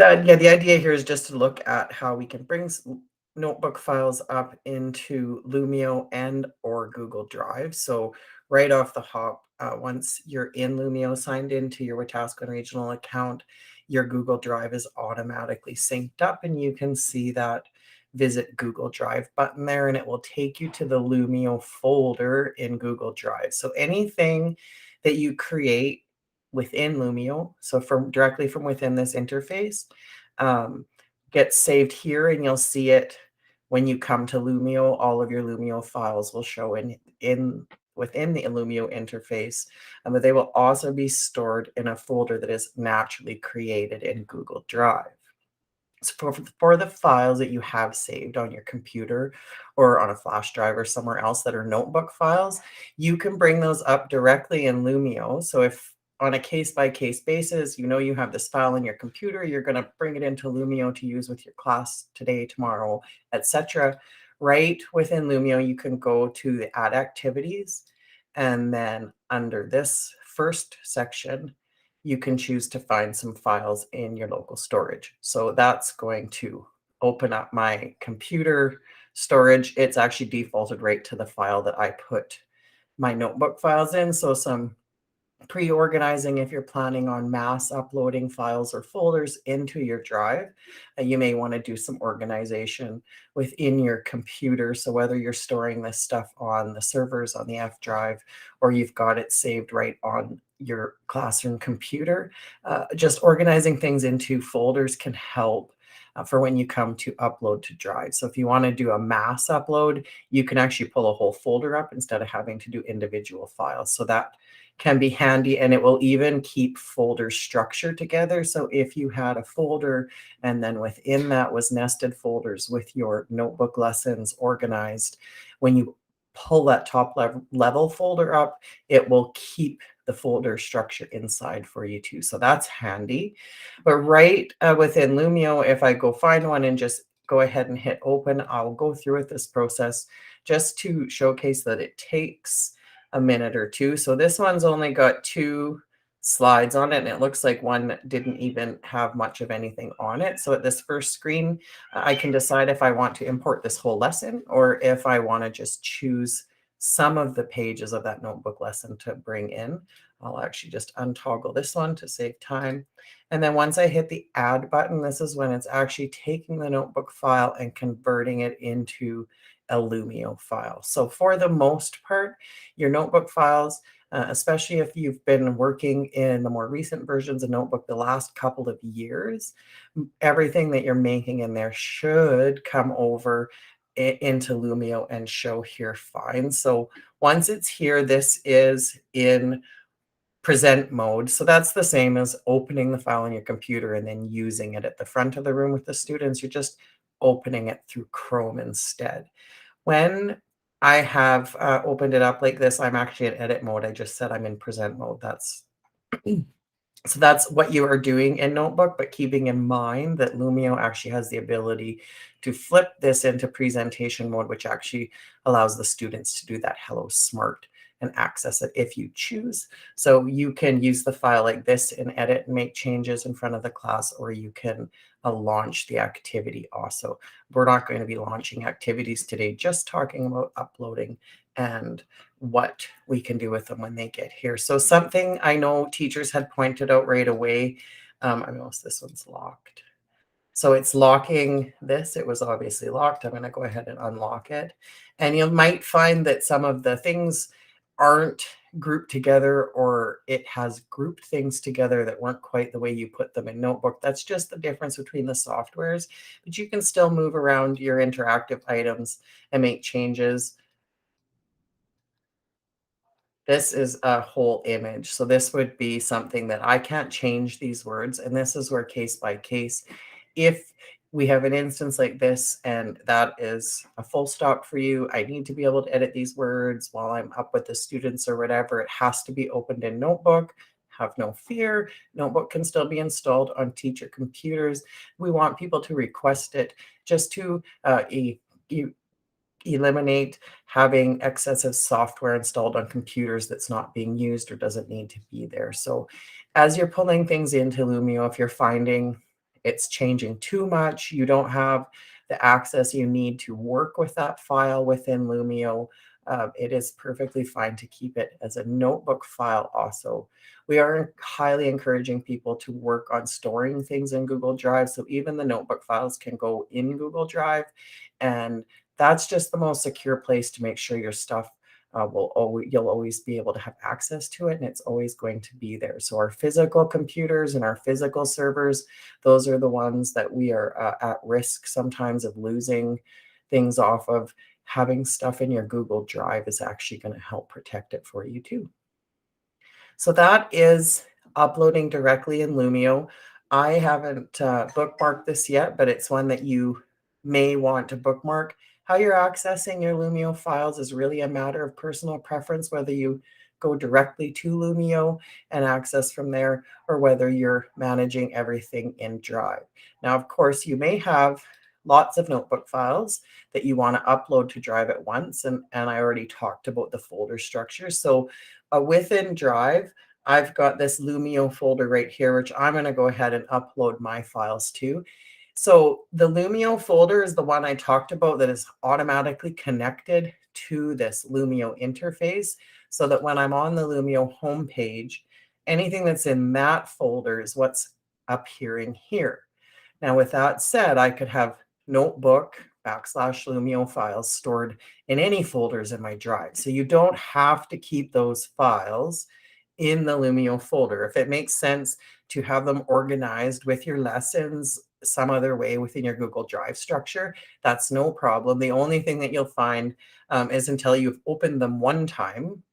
the idea here is just to look at how we can bring notebook files up into Lumio and or Google Drive. So right off the hop, once you're in Lumio, signed into your Wetaskiwin Regional account, your Google Drive is automatically synced up, and you can see that visit Google Drive button there, and it will take you to the Lumio folder in Google Drive. So anything that you create within Lumio, so from directly from within this interface, um, gets saved here, and you'll see it when you come to Lumio. All of your Lumio files will show in within the Lumio interface, but they will also be stored in a folder that is naturally created in Google Drive. So for the files that you have saved on your computer or on a flash drive or somewhere else that are notebook files, you can bring those up directly in Lumio. So if on a case-by-case basis, you know you have this file in your computer, you're going to bring it into Lumio to use with your class today, tomorrow, etc. Right within Lumio, you can go to the Add Activities, and then under this first section, you can choose to find some files in your local storage. So that's going to open up my computer storage. It's actually defaulted right to the file that I put my notebook files in. So some pre-organizing if you're planning on mass uploading files or folders into your drive. You may want to do some organization within your computer. So whether you're storing this stuff on the servers on the F drive or you've got it saved right on your classroom computer, just organizing things into folders can help for when you come to upload to Drive. So if you want to do a mass upload, you can actually pull a whole folder up instead of having to do individual files. So that can be handy, and it will even keep folder structure together. So if you had a folder and then within that was nested folders with your notebook lessons organized, when you pull that top level folder up, it will keep the folder structure inside for you too. So that's handy. But right within Lumio, if I go find one and just go ahead and hit open, I'll go through with this process just to showcase that it takes a minute or two. So this one's only got 2 slides on it, and it looks like one didn't even have much of anything on it. So at this first screen, I can decide if I want to import this whole lesson or if I want to just choose some of the pages of that notebook lesson to bring in. I'll actually just untoggle this one to save time. And then once I hit the add button, this is when it's actually taking the notebook file and converting it into a Lumio file. So for the most part, your notebook files, especially if you've been working in the more recent versions of Notebook the last couple of years, everything that you're making in there should come over into Lumio and show here fine. So once it's here, this is in present mode. So that's the same as opening the file on your computer and then using it at the front of the room with the students. You're just opening it through Chrome instead. When I have opened it up like this, I'm actually in edit mode. I just said I'm in present mode. So that's what you are doing in Notebook, but keeping in mind that Lumio actually has the ability to flip this into presentation mode, which actually allows the students to do that Hello Smart and access it if you choose. So you can use the file like this and edit and make changes in front of the class, or you can launch the activity also. We're not going to be launching activities today, just talking about uploading and what we can do with them when they get here. So something I know teachers had pointed out right away, I know this one's locked. So it's locking this. It was obviously locked. I'm going to go ahead and unlock it. And you might find that some of the things aren't grouped together, or it has grouped things together that weren't quite the way you put them in Notebook. That's just the difference between the softwares, but you can still move around your interactive items and make changes. This is a whole image. So this would be something that I can't change these words. And this is where case by case, if we have an instance like this and that is a full stop for you, I need to be able to edit these words while I'm up with the students or whatever. It has to be opened in Notebook. Have no fear. Notebook can still be installed on teacher computers. We want people to request it just to eliminate having excessive software installed on computers that's not being used or doesn't need to be there. So as you're pulling things into Lumio, if you're finding it's changing too much, you don't have the access you need to work with that file within Lumio, it is perfectly fine to keep it as a notebook file also. We are highly encouraging people to work on storing things in Google Drive. So even the notebook files can go in Google Drive. And that's just the most secure place to make sure your stuff you'll always be able to have access to it, and it's always going to be there. So our physical computers and our physical servers, those are the ones that we are at risk sometimes of losing things off of. Having stuff in your Google Drive is actually going to help protect it for you too. So that is uploading directly in Lumio. I haven't bookmarked this yet, but it's one that you may want to bookmark. How you're accessing your Lumio files is really a matter of personal preference, whether you go directly to Lumio and access from there, or whether you're managing everything in Drive. Now, of course, you may have lots of notebook files that you want to upload to Drive at once, and I already talked about the folder structure. So within Drive, I've got this Lumio folder right here, which I'm going to go ahead and upload my files to. So the Lumio folder is the one I talked about that is automatically connected to this Lumio interface, so that when I'm on the Lumio homepage, anything that's in that folder is what's appearing here. Now, with that said, I could have notebook /Lumio files stored in any folders in my drive. So you don't have to keep those files in the Lumio folder. If it makes sense to have them organized with your lessons some other way within your Google Drive structure, that's no problem. The only thing that you'll find is until you've opened them one time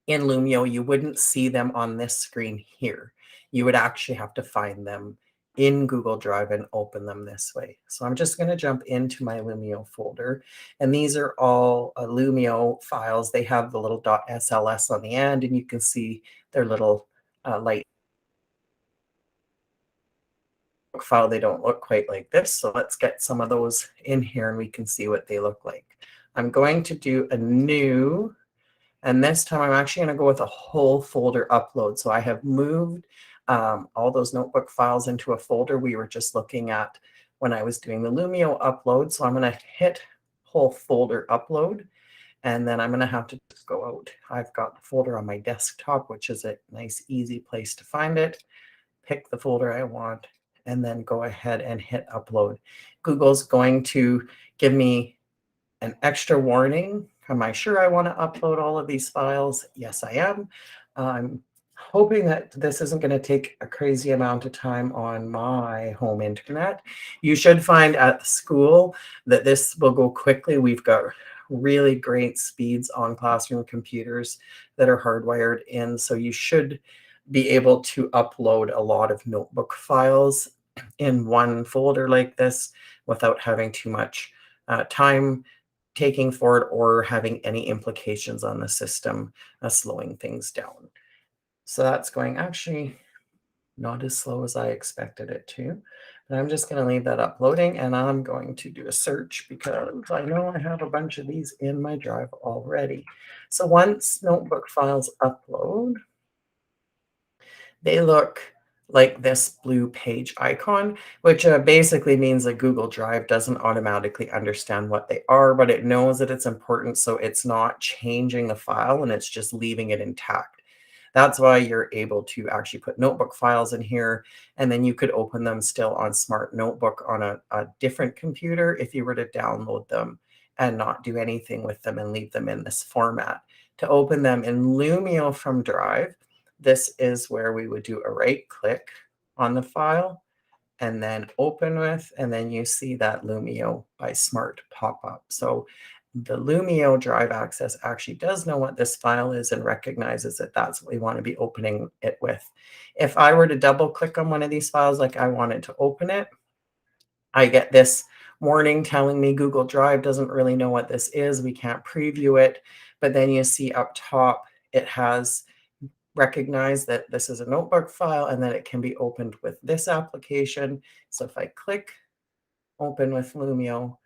in Lumio, you wouldn't see them on this screen here. You would actually have to find them in Google Drive and open them this way. So I'm just going to jump into my Lumio folder. And these are all Lumio files. They have the little .sls on the end, and you can see their little light file. They don't look quite like this. So let's get some of those in here and we can see what they look like. I'm going to do a new, and this time I'm actually going to go with a whole folder upload. So I have moved all those notebook files into a folder we were just looking at when I was doing the Lumio upload. So I'm going to hit whole folder upload, and then I'm going to have to just go out. I've got the folder on my desktop, which is a nice, easy place to find it. Pick the folder I want, and then go ahead and hit upload. Google's going to give me an extra warning. Am I sure I want to upload all of these files? Yes, I am. I'm hoping that this isn't going to take a crazy amount of time on my home internet. You should find at school that this will go quickly. We've got really great speeds on classroom computers that are hardwired in, so you should be able to upload a lot of notebook files in one folder like this without having too much time taking for it or having any implications on the system, slowing things down. So that's going actually not as slow as I expected it to. But I'm just going to leave that uploading, and I'm going to do a search because I know I have a bunch of these in my drive already. So once notebook files upload, they look like this blue page icon, which basically means that Google Drive doesn't automatically understand what they are, but it knows that it's important, so it's not changing the file and it's just leaving it intact. That's why you're able to actually put notebook files in here, and then you could open them still on Smart Notebook on a different computer if you were to download them and not do anything with them and leave them in this format. To open them in Lumio from Drive, this is where we would do a right click on the file and then open with, and then you see that Lumio by Smart pop up. So the Lumio Drive Access actually does know what this file is and recognizes that that's what we want to be opening it with. If I were to double click on one of these files like I wanted to open it, I get this warning telling me Google Drive doesn't really know what this is. We can't preview it. But then you see up top, it has recognized that this is a notebook file and that it can be opened with this application. So if I click open with Lumio,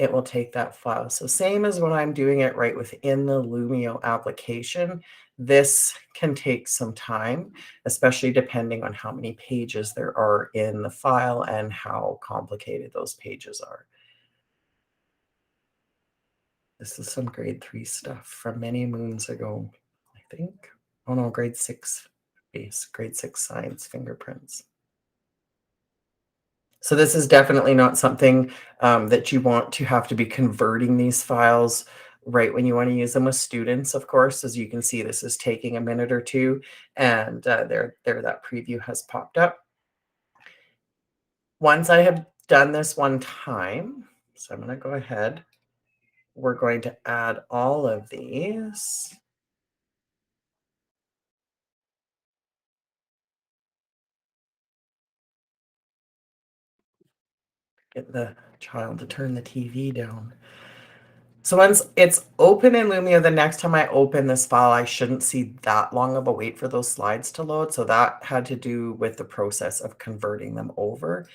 it will take that file. So same as when I'm doing it right within the Lumio application, this can take some time, especially depending on how many pages there are in the file and how complicated those pages are. This is some grade 3 stuff from many moons ago, I think. Oh no, grade 6 base, grade 6 science fingerprints. So this is definitely not something that you want to have to be converting these files right when you want to use them with students, of course. As you can see, this is taking a minute or two, and there that preview has popped up. Once I have done this one time, so I'm going to go ahead, we're going to add all of these. Get the child to turn the TV down. So once it's open in Lumio, the next time I open this file, I shouldn't see that long of a wait for those slides to load. So that had to do with the process of converting them over.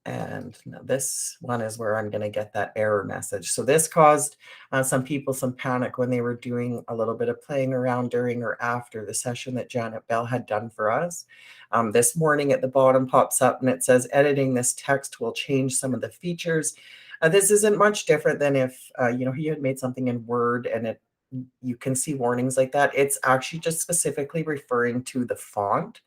And now this one is where I'm going to get that error message. So this caused some people some panic when they were doing a little bit of playing around during or after the session that Janet Bell had done for us. This morning at the bottom pops up and it says, editing this text will change some of the features. This isn't much different than if you had made something in Word and you can see warnings like that. It's actually just specifically referring to the font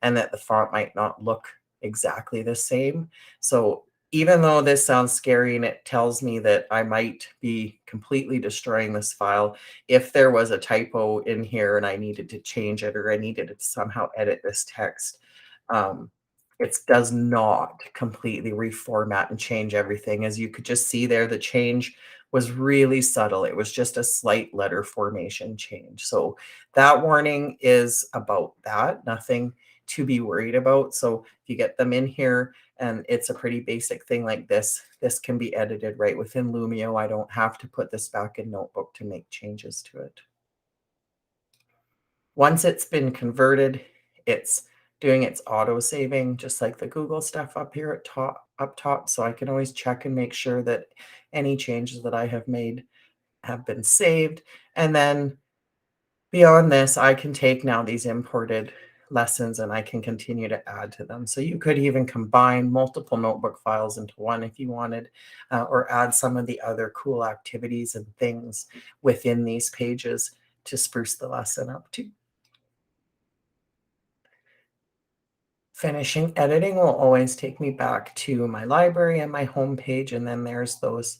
and that the font might not look exactly the same. So even though this sounds scary and it tells me that I might be completely destroying this file, if there was a typo in here and I needed to change it or I needed to somehow edit this text, um, it does not completely reformat and change everything. As you could just see there, the change was really subtle. It was just a slight letter formation change. So that warning is about that, nothing to be worried about. So if you get them in here and it's a pretty basic thing like this can be edited right within Lumio. I don't have to put this back in Notebook to make changes to it. Once it's been converted, it's doing its auto saving, just like the Google stuff up here up top. So I can always check and make sure that any changes that I have made have been saved. And then beyond this, I can take now these imported lessons and I can continue to add to them. So you could even combine multiple notebook files into one if you wanted, or add some of the other cool activities and things within these pages to spruce the lesson up too. Finishing editing will always take me back to my library and my home page, and then there's those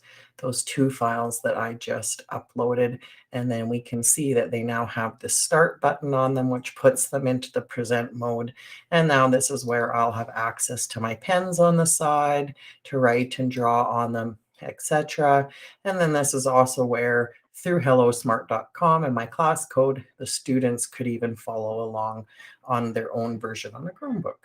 two files that I just uploaded, and then we can see that they now have the start button on them, which puts them into the present mode. And now this is where I'll have access to my pens on the side to write and draw on them, etc. And then this is also where through hellosmart.com and my class code, the students could even follow along on their own version on the Chromebook.